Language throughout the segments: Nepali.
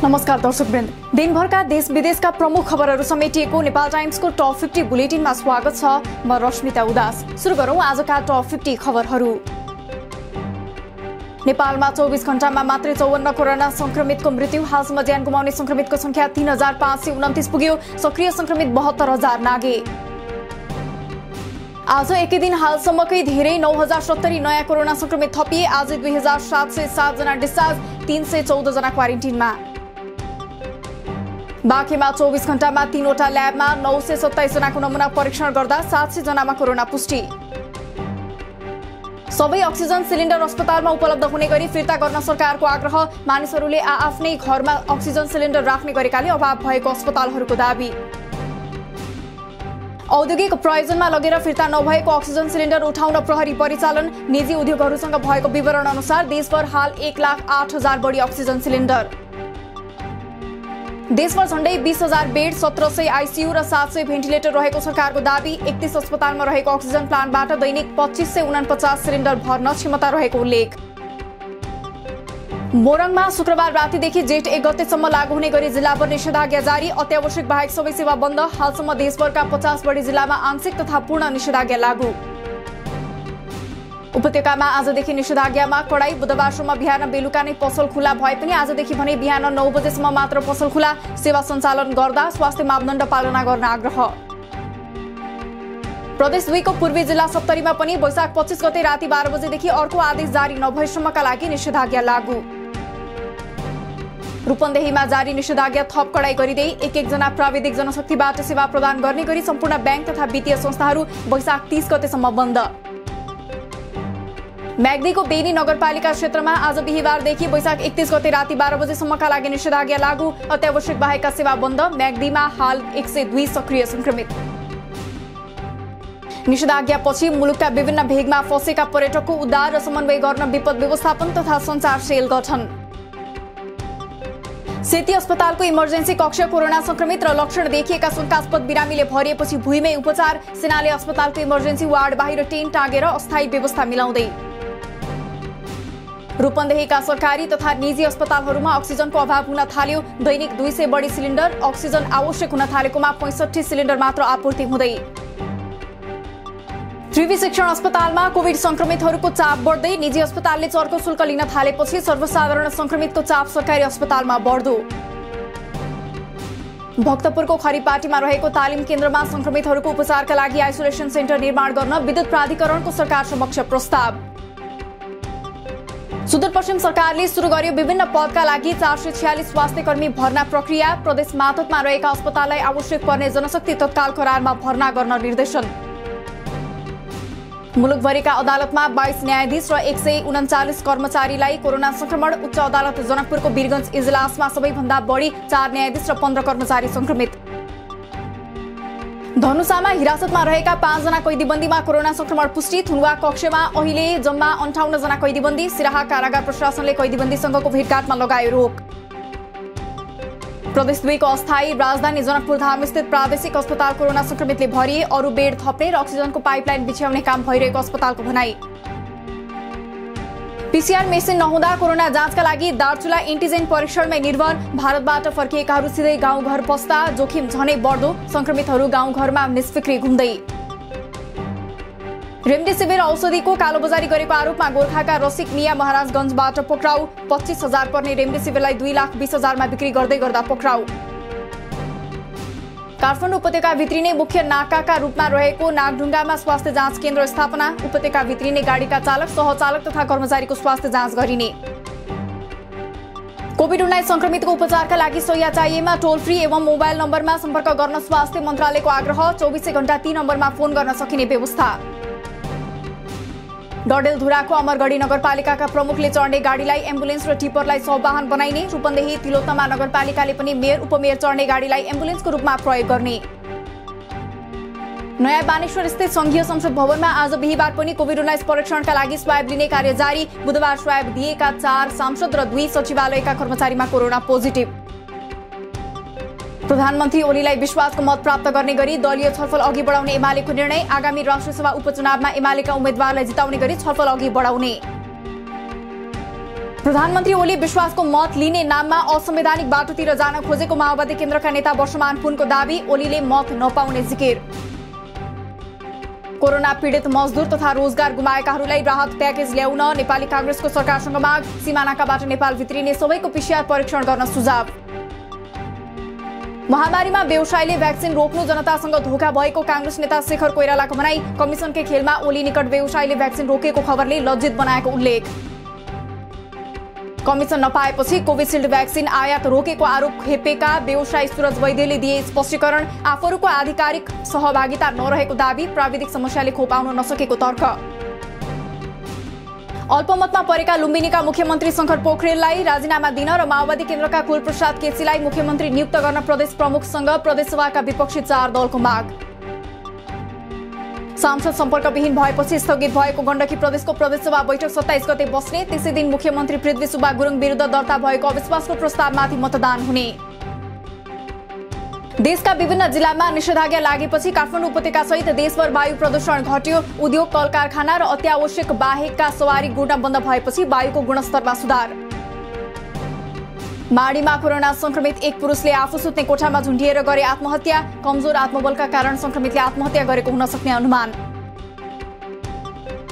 नमस्कार दर्शकवृन्द, दिनभरका देश विदेशका प्रमुख खबरहरू समेटिएको नेपाल टाइम्सको टप 50 बुलेटिनमा स्वागत छ। म रश्मिता उदास। सुरु गरौं आजका टप 50 खबरहरू। नेपालमा 24 घण्टामा मात्रै 54 कोरोना संक्रमितको मृत्यु। हालसम्म ज्यान गुमाउने संक्रमितको संख्या 3529 पुग्यो। सक्रिय संक्रमित 72,000 नागे। आज एकै दिन हालसम्मकै धेरै 9070 नयाँ कोरोना संक्रमित थपिए। आज 2707 जना डिस्चार्ज, 314 जना क्वारेन्टिनमा। बाँकेमा 24 घण्टामा 3 वटा ल्याबमा 927 जनाको नमुना परीक्षण गर्दा 700 जनामा कोरोना पुष्टि। सबै अक्सिजन सिलिन्डर अस्पतालमा उपलब्ध हुने गरी फिर्ता गर्न सरकारको आग्रह। मानिसहरूले आफ्नै घरमा अक्सिजन सिलिन्डर राख्ने गरेकाले अभाव भएको अस्पतालहरूको दाबी। औद्योगिक प्रयोजनमा लगेर फिर्ता नभएको अक्सिजन सिलिन्डर उठाउन प्रहरी परिचालन। निजी उद्योगहरूसँग भएको विवरण अनुसार देशभर हाल 1,08,000 बढी अक्सिजन सिलिन्डर। देशभर झण्डै 20,000 बेड, 1700 आईसीयू र 700 भेन्टिलेटर रहेको सरकारको दाबी। 31 अस्पतालमा रहेको अक्सिजन प्लान्टबाट दैनिक 2549 सिलिन्डर भर्न क्षमता रहेको उल्लेख। मोरङमा शुक्रबार रातिदेखि जेठ 1 गतेसम्म लागू हुने गरी जिल्लाभर निषेधाज्ञा जारी। अत्यावश्यक बाहेक सबै सेवा बन्द। हालसम्म देशभरका 50 बढी जिल्लामा आंशिक तथा पूर्ण निषेधाज्ञा लागू। उपत्यकामा आजदेखि निषेधाज्ञामा कडाई। बुधबारसम्म बिहान बेलुका नै पसल खुला भए पनि आजदेखि भने बिहान 9 बजेसम्म मात्र पसल खुला। सेवा सञ्चालन गर्दा स्वास्थ्य मापदण्ड पालना गर्न आग्रह। प्रदेश 2 को पूर्वी जिल्ला सप्तरीमा पनि वैशाख 25 गते राति 12 बजेदेखि अर्को आदेश जारी नभएसम्मका लागि निषेधाज्ञा लागू। रूपन्देहीमा जारी निषेधाज्ञा थप कडाई गरिँदै एक जना प्राविधिक जनशक्तिबाट सेवा प्रदान गर्ने गरी सम्पूर्ण ब्याङ्क तथा वित्तीय संस्थाहरू वैशाख 30 गतेसम्म बन्द। म्याग्दीको बेनी नगरपालिका क्षेत्रमा आज बिहीबारदेखि वैशाख 31 गते राति 12 बजेसम्मका लागि निषेधाज्ञा लागू। अत्यावश्यक बाहेकका सेवा बन्द। म्याग्दीमा हाल 102 सक्रिय संक्रमित। निषेधाज्ञापछि मुलुकका विभिन्न भेगमा फँसेका पर्यटकको उद्धार र समन्वय गर्न विपद व्यवस्थापन तथा सञ्चार सेल गठन। सेती अस्पतालको इमर्जेन्सी कक्ष कोरोना संक्रमित र लक्षण देखिएका शंकास्पद बिरामीले भरिएपछि भुइँमै उपचार। सेनाले अस्पतालको इमर्जेन्सी वार्ड बाहिर टेन्ट टाँगेर अस्थायी व्यवस्था मिलाउँदै। रूपन्देहीका सरकारी तथा निजी अस्पतालहरूमा अक्सिजनको अभाव हुन थाल्यो। दैनिक 200 बढी सिलिन्डर अक्सिजन आवश्यक हुन थालेकोमा 65 सिलिन्डर मात्र आपूर्ति हुँदै। त्रिवी शिक्षण अस्पतालमा कोभिड संक्रमितहरूको चाप बढ्दै। निजी अस्पतालले चर्को शुल्क लिन थालेपछि सर्वसाधारण संक्रमितको चाप सरकारी अस्पतालमा बढ्दो। भक्तपुरको खरिपाटीमा रहेको तालिम केन्द्रमा संक्रमितहरूको उपचारका लागि आइसोलेसन सेन्टर निर्माण गर्न विद्युत प्राधिकरणको सरकार समक्ष प्रस्ताव। सुदूरपश्चिम सरकारले सुरु गर्यो विभिन्न पदका लागि 446 स्वास्थ्य कर्मी भर्ना प्रक्रिया। प्रदेश मातहतमा रहेका अस्पताललाई आवश्यक पर्ने जनशक्ति तत्काल करारमा भर्ना गर्न निर्देशन। मुलुकभरिका अदालतमा 22 न्यायाधीश र 139 कर्मचारीलाई कोरोना संक्रमण। उच्च अदालत जनकपुरको वीरगञ्ज इजलासमा सबैभन्दा बढी 4 न्यायाधीश र 15 कर्मचारी संक्रमित। धनुषामा हिरासतमा रहेका 5 जना कैदीबन्दीमा कोरोना संक्रमण पुष्टि। थुनुवा कक्षमा अहिले जम्मा 58 जना कैदीबन्दी। सिराहा कारागार प्रशासनले कैदीबन्दीसँगको भेटघाटमा लगायो रोक। प्रदेश 2 को अस्थायी राजधानी जनकपुर धाम स्थित प्रादेशिक अस्पताल कोरोना संक्रमितले भरिए। अरू बेड थप्ने र अक्सिजनको पाइपलाइन बिछ्याउने काम भइरहेको अस्पतालको भनाई। पीसीआर मेसिन नहुँदा कोरोना जाँचका लागि दार्चुला एन्टिजेन परीक्षणमै निर्भर। भारतबाट फर्किएकाहरू सिधै गाउँघर पस्दा जोखिम झनै बढ्दो। संक्रमितहरू गाउँघरमा निष्फिक्री घुम्दै। रेमडेसिभिर औषधिको कालोबजारी गरेको आरोपमा गोर्खाका रसिक मिया महाराजगञ्जबाट पक्राउ। 25,000 पर्ने रेमडेसिभिरलाई 2,20,000 बिक्री गर्दै गर्दा पक्राउ। काठमाडौँ उपत्यका भित्रिने मुख्य नाकाका रूपमा रहेको नागढुङ्गामा स्वास्थ्य जाँच केन्द्र स्थापना। उपत्यका भित्रिने गाडीका चालक, सहचालक तथा कर्मचारीको स्वास्थ्य जाँच गरिने। कोभिड-19 संक्रमितको उपचारका लागि सहायता चाहिएमा टोल फ्री एवं मोबाइल नम्बरमा सम्पर्क गर्न स्वास्थ्य मन्त्रालयको आग्रह। 24 घण्टा 3 नम्बरमा फोन गर्न सकिने व्यवस्था। डडेलधुराको अमरगढी नगरपालिकाका प्रमुखले चढ्ने गाडीलाई एम्बुलेन्स र टिप्परलाई सवाहन बनाइने। रूपन्देही तिलोत्तमा नगरपालिकाले पनि मेयर उपमेयर चढ्ने गाडीलाई एम्बुलेन्सको रूपमा प्रयोग गर्ने। नयाँ बानेश्वर स्थित संघीय संसद भवनमा आज बिहीबार पनि कोभिड-19 परीक्षणका लागि स्वाब लिने कार्य जारी। बुधबार स्वाब दिएका 4 सांसद र 2 सचिवालयका कर्मचारीमा कोरोना पोजिटिभ। प्रधानमन्त्री ओलीलाई विश्वासको मत प्राप्त गर्ने गरी दलीय छलफल अघि बढाउने एमालेको निर्णय। आगामी राष्ट्रिय सभा उपचुनावमा एमालेका उम्मेद्वारलाई जिताउने गरी छलफल अघि बढाउने। प्रधानमन्त्री ओली विश्वासको मत लिने नाममा असंवैधानिक बाटोतिर जान खोजेको माओवादी केन्द्रका नेता वर्षमान पुनको दाबी, ओलीले मत नपाउने जिकिर। कोरोना पीडित मजदुर तथा रोजगार गुमाएकाहरूलाई राहत प्याकेज ल्याउन नेपाली कांग्रेसको सरकारसँग माग, सीमानाकाबाट नेपाल भित्रिने सबैको पीसीआर परीक्षण गर्न सुझाव। महामारीमा व्यवसायले भ्याक्सिन रोक्नु जनतासँग धोका भएको कांग्रेस नेता शेखर कोइरालाको भनाई, कमिसनकै खेलमा ओली निकट व्यवसायले भ्याक्सिन रोकेको खबरले लज्जित बनाएको उल्लेख। कमिसन नपाएपछि कोभिसिल्ड भ्याक्सिन आयात रोकेको आरोप खेपेका व्यवसायी सूरज वैद्यले दिए स्पष्टीकरण, आफूहरूको आधिकारिक सहभागिता नरहेको दाबी, प्राविधिक समस्याले खोप आउन नसकेको तर्क। अल्पमतमा परेका लुम्बिनीका मुख्यमन्त्री शंकर पोखरेललाई राजीनामा दिन र माओवादी केन्द्रका कुलप्रसाद केसीलाई मुख्यमन्त्री नियुक्त गर्न प्रदेश प्रमुखसँग प्रदेशसभाका विपक्षी 4 दलको माग। सांसद सम्पर्कविहीन भएपछि स्थगित भएको गण्डकी प्रदेशको प्रदेशसभा बैठक 27 गते बस्ने, त्यसै दिन मुख्यमन्त्री पृथ्वी सुब्बा गुरुङ विरुद्ध दर्ता भएको अविश्वासको प्रस्तावमाथि मतदान हुने। देशका विभिन्न जिल्लामा निषेधाज्ञा लागेपछि काठमाडौँ उपत्यका सहित देशभर वायु प्रदूषण घट्यो। उद्योग, कल कारखाना र अत्यावश्यक बाहेकका सवारी गुड्न बन्द भएपछि वायुको गुणस्तरमा सुधार। माडीमा कोरोना संक्रमित एक पुरुषले आफू सुत्ने कोठामा झुन्डिएर गरे आत्महत्या, कमजोर आत्मबलका कारण संक्रमितले आत्महत्या गरेको हुन सक्ने अनुमान।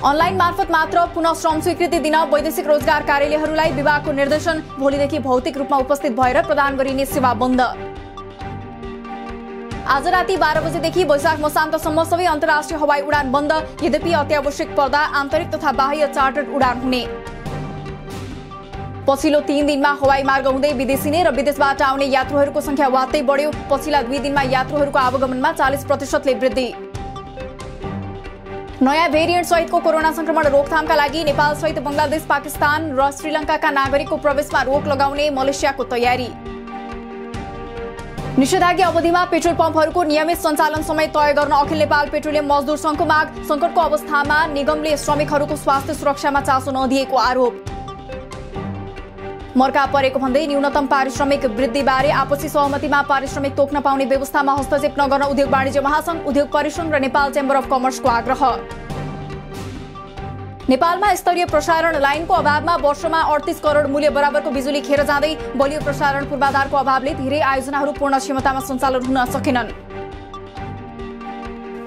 अनलाइन मार्फत मात्र पुनः श्रम स्वीकृति दिन वैदेशिक रोजगार कार्यालयहरूलाई विभागको निर्देशन, भोलिदेखि भौतिक रूपमा उपस्थित भएर प्रदान गरिने सेवा बन्द। आज राति 12 बजेदेखि वैशाख मसान्तसम्म सबै अन्तर्राष्ट्रिय हवाई उडान बन्द, यद्यपि अत्यावश्यक पर्दा आन्तरिक तथा बाह्य चार्टर्ड उडान हुने। पछिल्लो 3 दिनमा हवाई मार्ग हुँदै विदेशी र विदेशबाट आउने यात्रुहरूको संख्या वात्तै बढ्यो। पछिल्ला 2 दिनमा यात्रुहरूको आवागमनमा 40% वृद्धि। नयाँ भेरिएन्ट सहितको कोरोना संक्रमण रोकथामका लागि नेपाल सहित बंगलादेश, पाकिस्तान र श्रीलंकाका नागरिकको प्रवेशमा रोक लगाउने मलेसियाको तयारी। निषेधाज्ञा अवधिमा पेट्रोल पम्पहरूको नियमित सञ्चालन समय तय गर्न अखिल नेपाल पेट्रोलियम मजदुर संघको माग, संकटको अवस्थामा निगमले श्रमिकहरूको स्वास्थ्य सुरक्षामा चासो नदिएको आरोप। मर्का परेको भन्दै न्यूनतम पारिश्रमिक वृद्धिबारे आपसी सहमतिमा पारिश्रमिक तोक्न पाउने व्यवस्थामा हस्तक्षेप नगर्न उद्योग वाणिज्य महासंघ, उद्योग परिसंघ र नेपाल चेम्बर अफ कमर्सको आग्रह। नेपालमा स्तरीय प्रसारण लाइनको अभावमा वर्षमा 38 करोड मूल्य बराबरको बिजुली खेर जाँदै, बलियो प्रसारण पूर्वाधारको अभावले धेरै आयोजनाहरू पूर्ण क्षमतामा सञ्चालन हुन सकेनन्।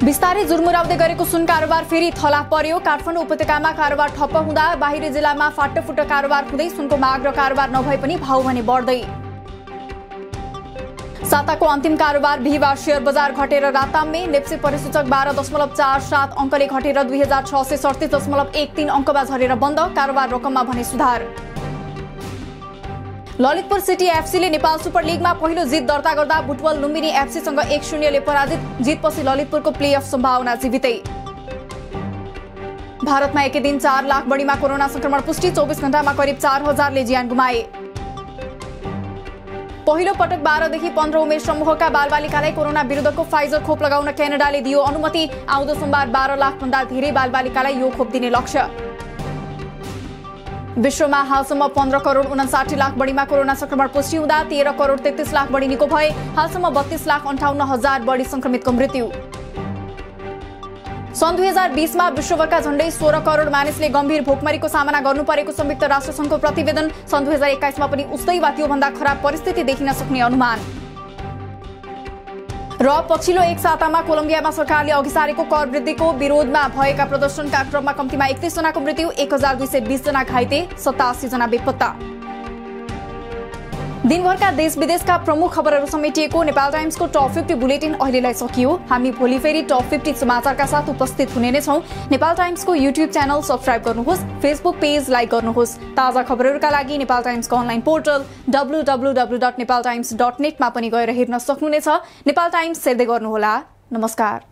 बिस्तारै जुर्मुराउँदै गरेको सुन कारोबार फेरि थला पर्यो। काठमाडौँ उपत्यकामा कारोबार ठप्प हुँदा बाहिरी जिल्लामा फाटफुट कारोबार हुँदै सुनको माग र कारोबार नभए पनि भाउ भने बढ्दै। साताको अन्तिम कारोबार बिहीबार शेयर बजार घटेर राताम्मे, नेप्से परिसूचक 12.47 अङ्कले घटेर 2637.13 अङ्कमा झरेर बन्द, कारोबार रकममा भने सुधार। ललितपुर सिटी एफसीले नेपाल सुपर लिगमा पहिलो जित दर्ता गर्दा बुटवल लुम्बिनी एफसीसँग 1-0 ले पराजित, जितपछि ललितपुरको प्लेअफ सम्भावना जीवितै। भारतमा एकै दिन 4 लाख बढीमा कोरोना संक्रमण पुष्टि, 24 घण्टामा करिब 4000 ले ज्यान गुमाए। पहिलो पटक 12 देखि 15 उमेर समूहका बालबालिकालाई कोरोना विरुद्धको फाइजर खोप लगाउन क्यानाडाले दियो अनुमति, आउँदो सोमबार 12 लाख भन्दा धेरै बालबालिकालाई यो खोप दिने लक्ष्य। विश्वमा हालसम्म 15 करोड 59 लाख बढीमा कोरोना संक्रमण पुष्टि हुँदा 13 करोड 33 लाख बढी निको भए, हालसम्म 32 लाख 58 हजार बढी संक्रमितको मृत्यु। सन् 2020 मा विश्वभरका झण्डै 16 करोड मानिसले गम्भीर भोकमरीको सामना गर्नु परेको संयुक्त राष्ट्रसङ्घको प्रतिवेदन, सन् 2021 मा पनि उस्तै वा त्योभन्दा खराब परिस्थिति देखिन सक्ने अनुमान। र पछिल्लो एक सातामा कोलम्बियामा सरकारले अघि सारेको कर वृद्धिको विरोधमा भएका प्रदर्शनका क्रममा कम्तीमा 31 जनाको मृत्यु, 1220 जना घाइते, 87 जना बेपत्ता। दिनभरका देश विदेशका प्रमुख खबरहरू समेटिएको नेपाल टाइम्सको टप 50 बुलेटिन अहिलेलाई सकियो। हामी भोलि फेरि टप 50 समाचारका साथ उपस्थित हुने नै छौं। नेपाल टाइम्सको युट्युब च्यानल सब्स्क्राइब गर्नुहोस्, फेसबुक पेज लाइक गर्नुहोस्। ताजा खबरहरूका लागि नेपाल टाइम्सको अनलाइन पोर्टल www.nepaltimes.net मा पनि गएर हेर्न सक्नुहुनेछ। नेपाल टाइम्स हेर्दै गर्नुहोला। नमस्कार।